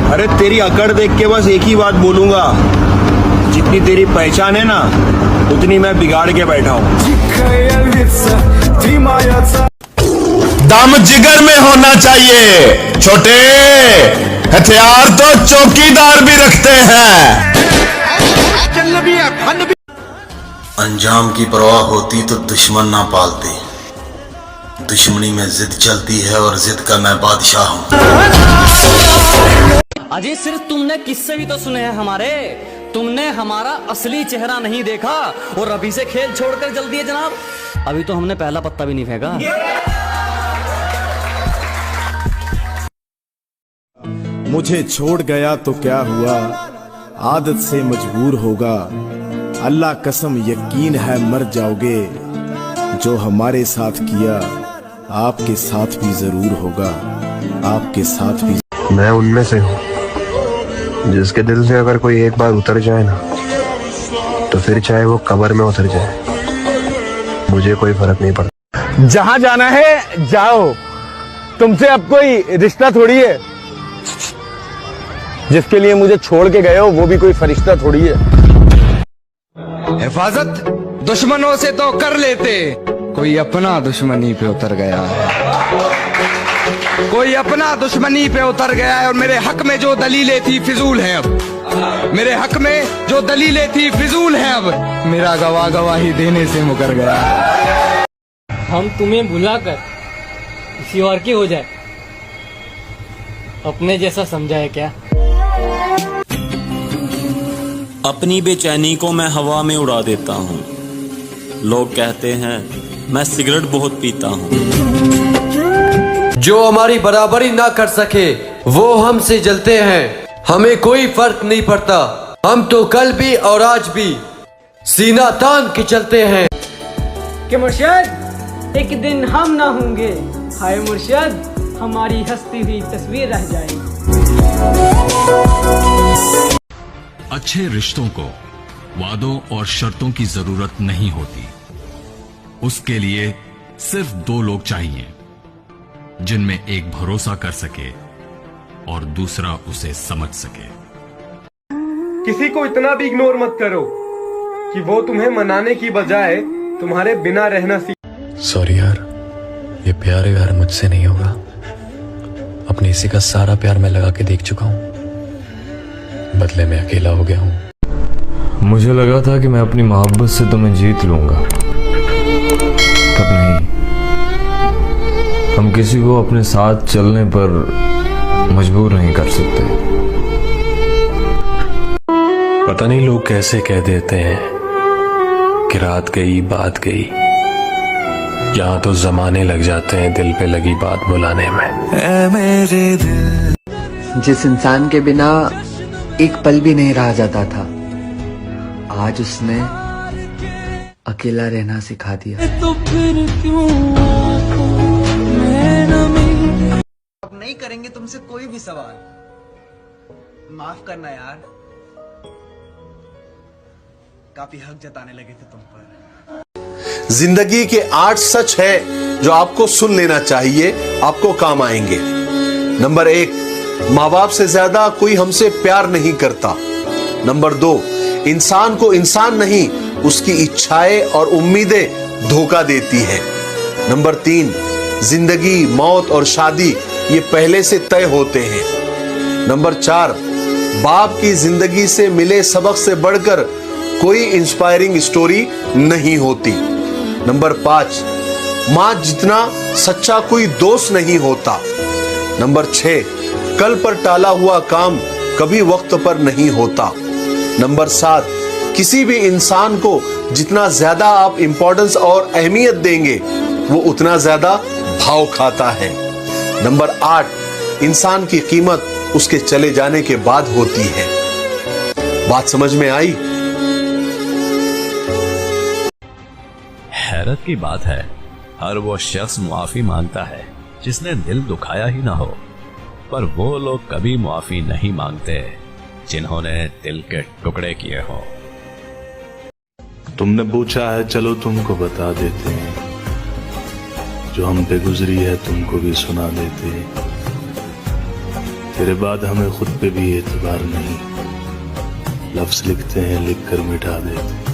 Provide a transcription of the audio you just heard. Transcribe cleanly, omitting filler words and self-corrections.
अरे तेरी अकड़ देख के बस एक ही बात बोलूंगा, जितनी तेरी पहचान है ना उतनी मैं बिगाड़ के बैठा हूँ। दम जिगर में होना चाहिए छोटे, हथियार तो चौकीदार भी रखते हैं। अंजाम की परवाह होती तो दुश्मन ना पालते, दुश्मनी में जिद चलती है और जिद का मैं बादशाह हूँ। अजय सिर्फ तुमने किस्से भी तो सुने हैं हमारे, तुमने हमारा असली चेहरा नहीं देखा और अभी से खेल छोड़कर जल्दी है जनाब। अभी तो हमने पहला पत्ता भी नहीं फेंका। मुझे छोड़ गया तो क्या हुआ, आदत से मजबूर होगा। अल्लाह कसम यकीन है मर जाओगे, जो हमारे साथ किया आपके साथ भी जरूर होगा, आपके साथ भी। मैं उनमें से हूँ जिसके दिल से अगर कोई एक बार उतर जाए ना, तो फिर चाहे वो कब्र में उतर जाए, मुझे कोई फर्क नहीं पड़ता। जहां जाना है जाओ, तुमसे अब कोई रिश्ता थोड़ी है। जिसके लिए मुझे छोड़ के गए हो वो भी कोई फरिश्ता थोड़ी है। हिफाजत दुश्मनों से तो कर लेते, कोई अपना दुश्मनी पे उतर गया है, कोई अपना दुश्मनी पे उतर गया है। और मेरे हक में जो दलीलें थी फिजूल है अब, मेरे हक में जो दलीलें थी फिजूल है अब, मेरा गवाह गवाही देने से मुकर गया। हम तुम्हें भुलाकर किसी और की हो जाए, अपने जैसा समझा है क्या? अपनी बेचैनी को मैं हवा में उड़ा देता हूँ। लोग कहते हैं मैं सिगरेट बहुत पीता हूँ। जो हमारी बराबरी ना कर सके वो हमसे जलते हैं, हमें कोई फर्क नहीं पड़ता, हम तो कल भी और आज भी सीना तान के चलते हैं। कि मुर्शद एक दिन हम ना होंगे, हाय मुर्शद हमारी हंसती हुई तस्वीर रह जाएगी। अच्छे रिश्तों को वादों और शर्तों की जरूरत नहीं होती, उसके लिए सिर्फ दो लोग चाहिए, जिनमें एक भरोसा कर सके और दूसरा उसे समझ सके। किसी को इतना भी इग्नोर मत करो कि वो तुम्हें मनाने की बजाय तुम्हारे बिना रहना सीखे। सॉरी यार, ये प्यार यार मुझसे नहीं होगा। अपने इसी का सारा प्यार मैं लगा के देख चुका हूँ, बदले में अकेला हो गया हूँ। मुझे लगा था कि मैं अपनी मोहब्बत से तुम्हें जीत लूंगा, पर नहीं। हम किसी को अपने साथ चलने पर मजबूर नहीं कर सकते। पता नहीं लोग कैसे कह देते हैं कि रात गई बात गई, यहाँ तो जमाने लग जाते हैं दिल पे लगी बात बुलाने में। मेरे दिल, जिस इंसान के बिना एक पल भी नहीं रहा जाता था, आज उसने अकेला रहना सिखा दिया। तो फिर क्यों अब नहीं करेंगे तुमसे कोई भी सवाल, माफ करना यार, काफी हक जताने लगे थे तुम पर। जिंदगी के 8 सच है जो आपको सुन लेना चाहिए, आपको काम आएंगे। नंबर 1, माँ बाप से ज्यादा कोई हमसे प्यार नहीं करता। नंबर 2, इंसान को इंसान नहीं उसकी इच्छाएं और उम्मीदें धोखा देती है। नंबर 3, जिंदगी, मौत और शादी ये पहले से तय होते हैं। नंबर 4, बाप की जिंदगी से मिले सबक से बढ़कर कोई इंस्पायरिंग स्टोरी नहीं होती। नंबर 5, मां जितना सच्चा कोई दोस्त नहीं होता। नंबर 6, कल पर टाला हुआ काम कभी वक्त पर नहीं होता। नंबर 7, किसी भी इंसान को जितना ज्यादा आप इंपॉर्टेंस और अहमियत देंगे वो उतना ज्यादा भाव खाता है। नंबर 8, इंसान की कीमत उसके चले जाने के बाद होती है। बात समझ में आई? हैरत की बात है, हर वो शख्स मुआफी मांगता है जिसने दिल दुखाया ही ना हो, पर वो लोग कभी मुआफी नहीं मांगते जिन्होंने दिल के टुकड़े किए हो। तुमने पूछा है, चलो तुमको बता देते हैं, जो हम पे गुजरी है तुमको भी सुना देते हैं। तेरे बाद हमें खुद पे भी एतबार नहीं, लफ्ज लिखते हैं लिख कर मिटा देते।